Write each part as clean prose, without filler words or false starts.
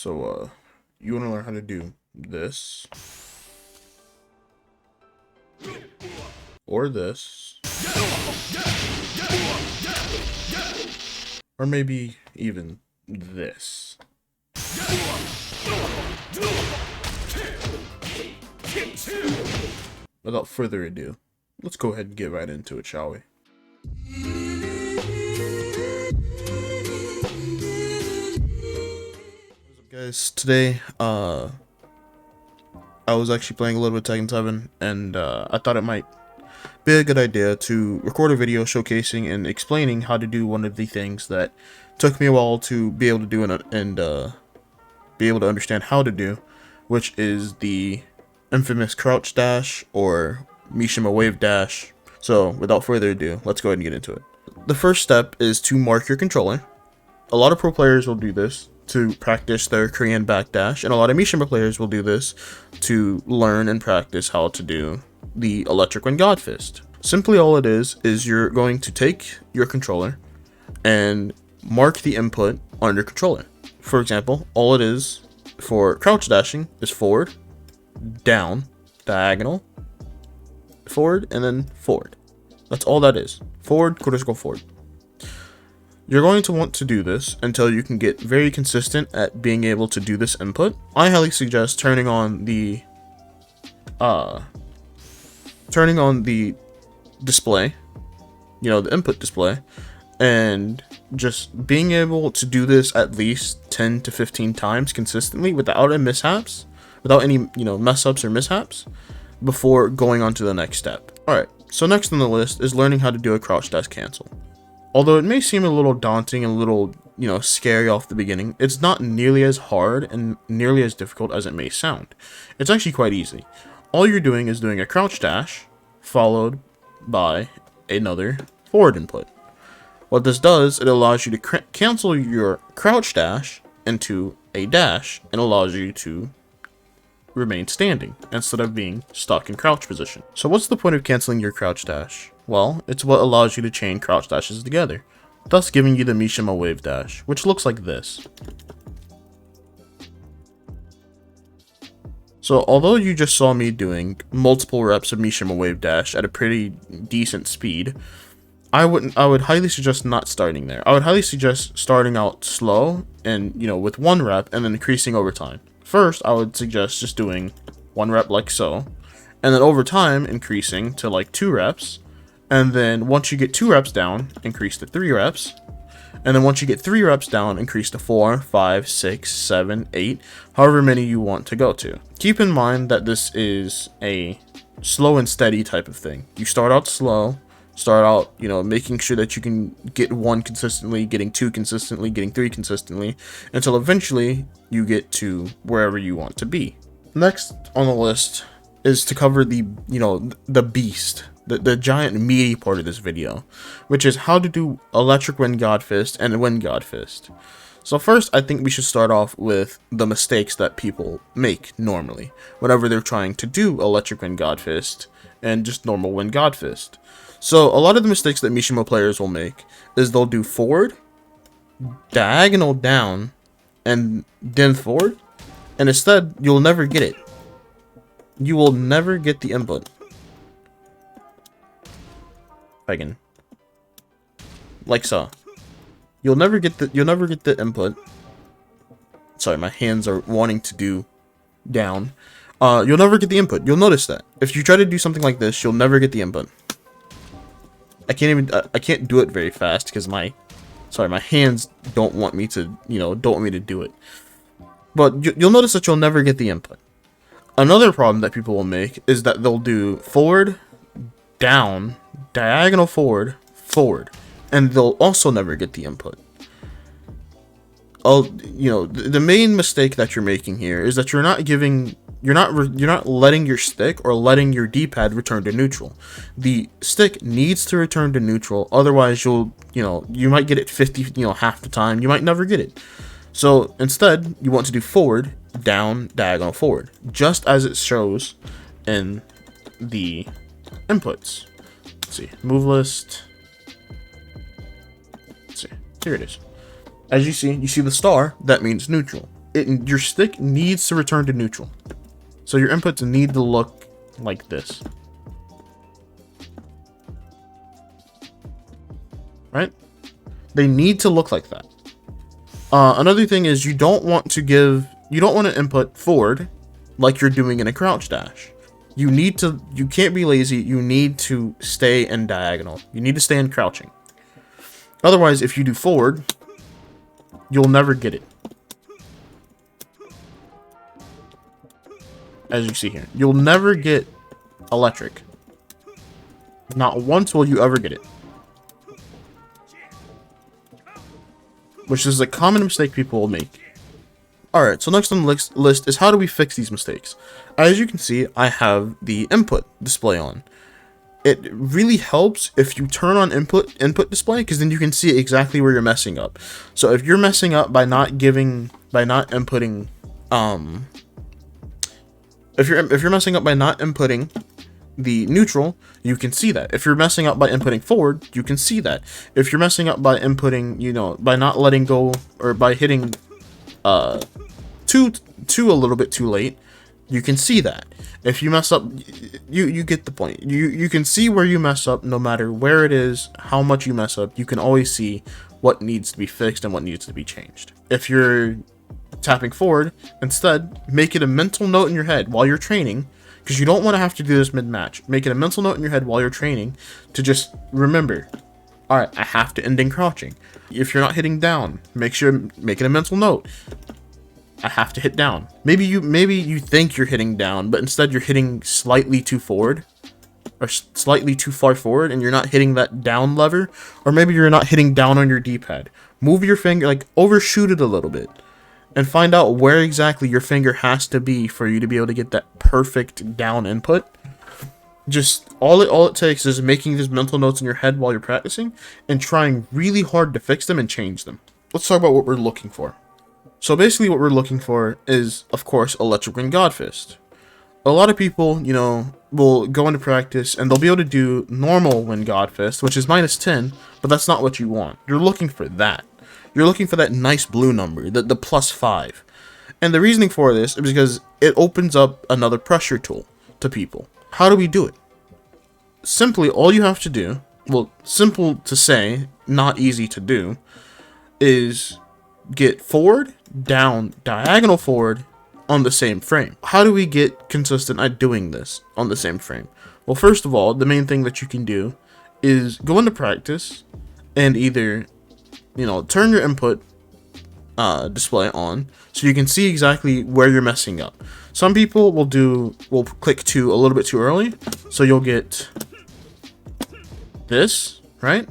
So, you want to learn how to do this, or this, or maybe even this. Without further ado, let's go ahead and get right into it, shall we? What's up, guys? Today, I was actually playing a little bit of Tekken 7, and I thought it might be a good idea to record a video showcasing and explaining how to do one of the things that took me a while to be able to do and be able to understand how to do, which is the infamous crouch dash or Mishima wave dash. So without further ado, let's go ahead and get into it. The first step is to mark your controller. A lot of pro players will do this to practice their Korean backdash, and a lot of Mishima players will do this to learn and practice how to do the electric wind god fist. Simply all it is you're going to take your controller and mark the input on your controller. For example, all it is for crouch dashing is forward, down, diagonal, forward, and then forward. That's all that is. Forward, critical forward. You're going to want to do this until you can get very consistent at being able to do this input. I highly suggest turning on the display, the input display, and just being able to do this at least 10 to 15 times consistently without any mishaps, without any, mess ups or mishaps before going on to the next step. Alright, so next on the list is learning how to do a crouch dash cancel. Although it may seem a little daunting and a little, scary off the beginning, it's not nearly as hard and nearly as difficult as it may sound. It's actually quite easy. All you're doing is doing a crouch dash followed by another forward input. What this does, it allows you to cancel your crouch dash into a dash and allows you to remain standing instead of being stuck in crouch position. So what's the point of canceling your crouch dash? Well, it's what allows you to chain crouch dashes together, thus giving you the Mishima wave dash, which looks like this. So although you just saw me doing multiple reps of Mishima wave dash at a pretty decent speed, I would highly suggest not starting there. I would highly suggest starting out slow and, with one rep and then increasing over time. First, I would suggest just doing one rep like so, and then over time increasing to like 2 reps. And then once you get 2 reps down, increase to 3 reps. And then once you get 3 reps down, increase to 4, 5, 6, 7, 8, however many you want to go to. Keep in mind that this is a slow and steady type of thing. You start out slow, making sure that you can get 1 consistently, getting 2 consistently, getting 3 consistently, until eventually you get to wherever you want to be. Next on the list is to cover the beast. The giant meaty part of this video, which is how to do electric wind god fist and wind god fist. So first, I think we should start off with the mistakes that people make normally whenever they're trying to do electric wind god fist and just normal wind god fist. So a lot of the mistakes that Mishima players will make is they'll do forward, diagonal down, and then forward, and instead you'll never get it. You will never get the input. Again, like so. You'll never get the input. Sorry, my hands are wanting to do down. You'll never get the input. You'll notice that if you try to do something like this, you'll never get the input. I can't do it very fast because my hands don't want me to do it. But you'll notice that you'll never get the input. Another problem that people will make is that they'll do forward, down, diagonal forward, forward, and they'll also never get the input. The main mistake that you're making here is that you're not letting your stick or letting your D-pad return to neutral. The stick needs to return to neutral, otherwise you might get it 50, half the time, you might never get it. So instead, you want to do forward, down, diagonal, forward, just as it shows in the inputs. Let's see, move list. Let's see, here it is. As you see the star, that means neutral. your stick needs to return to neutral. So your inputs need to look like this. Right? They need to look like that. Another thing is you don't want to input forward like you're doing in a crouch dash. You can't be lazy. You need to stay in diagonal. You need to stay in crouching. Otherwise, if you do forward, you'll never get it. As you see here, you'll never get electric. Not once will you ever get it. Which is a common mistake people will make. Alright, so next on the list is how do we fix these mistakes? As you can see, I have the input display on. It really helps if you turn on input display, because then you can see exactly where you're messing up. So if you're messing up by not inputting, if you're messing up by not inputting the neutral, you can see that. If you're messing up by inputting forward, you can see that. If you're messing up by inputting, by not letting go, or by hitting two a little bit too late, you can see that. If you mess up, you get the point. You can see where you mess up, no matter where it is, how much you mess up. You can always see what needs to be fixed and what needs to be changed. If you're tapping forward, instead, make it a mental note in your head while you're training, because you don't want to have to do this mid-match. Make it a mental note in your head while you're training to just remember, alright, I have to end in crouching. If you're not hitting down, make it a mental note. I have to hit down. Maybe you think you're hitting down, but instead you're hitting slightly too forward, or slightly too far forward, and you're not hitting that down lever, or maybe you're not hitting down on your D-pad. Move your finger, like overshoot it a little bit, and find out where exactly your finger has to be for you to be able to get that perfect down input. Just all it takes is making these mental notes in your head while you're practicing, and trying really hard to fix them and change them. Let's talk about what we're looking for. So basically what we're looking for is, of course, Electric Wind Godfist. A lot of people, will go into practice and they'll be able to do normal Wind Godfist, which is -10, but that's not what you want. You're looking for that. You're looking for that nice blue number, the +5. And the reasoning for this is because it opens up another pressure tool to people. How do we do it? Simply, all you have to do, well, simple to say, not easy to do, is get forward, down, diagonal forward on the same frame. How do we get consistent at doing this on the same frame? Well, first of all, the main thing that you can do is go into practice and either, turn your input display on so you can see exactly where you're messing up. Some people will click a little bit too early, so you'll get this, right?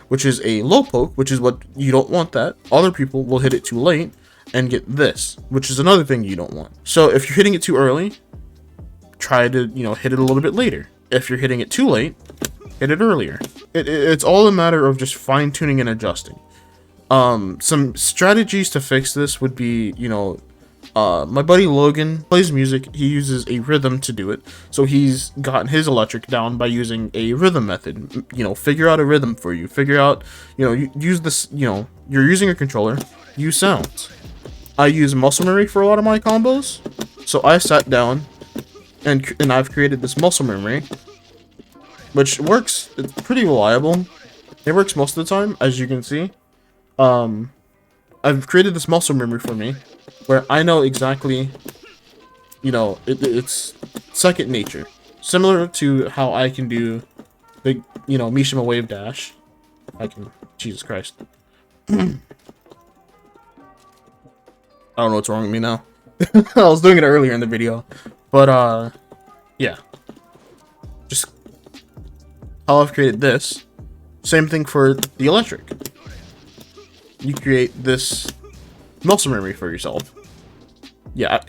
Which is a low poke, which is what you don't want that. Other people will hit it too late and get this, which is another thing you don't want. So if you're hitting it too early, try to, hit it a little bit later. If you're hitting it too late, hit it earlier. It's all a matter of just fine-tuning and adjusting. Some strategies to fix this would be, my buddy Logan plays music. He uses a rhythm to do it. So he's gotten his electric down by using a rhythm method. Figure out a rhythm for you. Figure out, use this, you're using a controller, use sounds. I use muscle memory for a lot of my combos. So I sat down and I've created this muscle memory, which works. It's pretty reliable. It works most of the time, as you can see. I've created this muscle memory for me, where I know exactly, it's second nature. Similar to how I can do the, Mishima wave dash. Jesus Christ. I don't know what's wrong with me now. I was doing it earlier in the video. But, yeah. Just how I've created this. Same thing for the electric. You create this muscle memory for yourself. Yeah,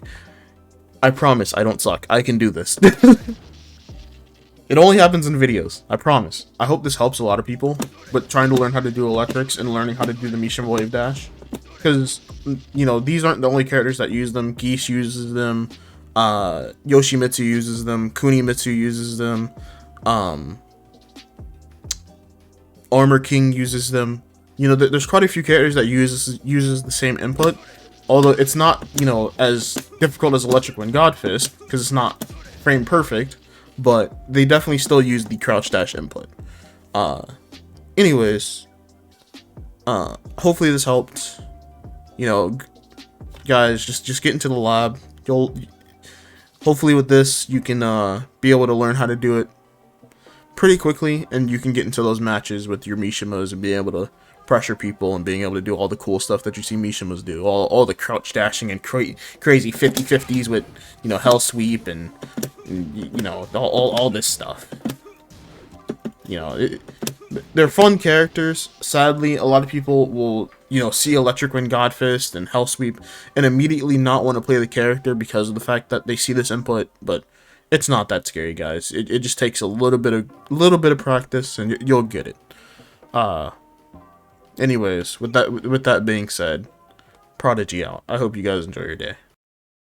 I promise I don't suck. I can do this. It only happens in videos. I promise. I hope this helps a lot of people with trying to learn how to do electrics and learning how to do the Mishima wave dash. Because, these aren't the only characters that use them. Geese uses them. Yoshimitsu uses them. Kunimitsu uses them. Armor King uses them. There's quite a few characters that uses the same input, Although it's not, you know, as difficult as Electric Wind God Fist, because it's not frame perfect, but they definitely still use the crouch dash input. Anyways, hopefully this helped. You know, guys, just get into the lab. Hopefully with this, you can be able to learn how to do it pretty quickly, and you can get into those matches with your Mishimas and be able to pressure people and being able to do all the cool stuff that you see Mishimas do. All the crouch dashing and crazy 50-50s with, you know, Hell Sweep and you know, all this stuff. You know, they're fun characters. Sadly, a lot of people will, you know, see Electric Wind God Fist and Hell Sweep and immediately not want to play the character because of the fact that they see this input, but it's not that scary, guys. It just takes a little bit of practice and you'll get it. Anyways, with that being said, Prodigy out. I hope you guys enjoy your day.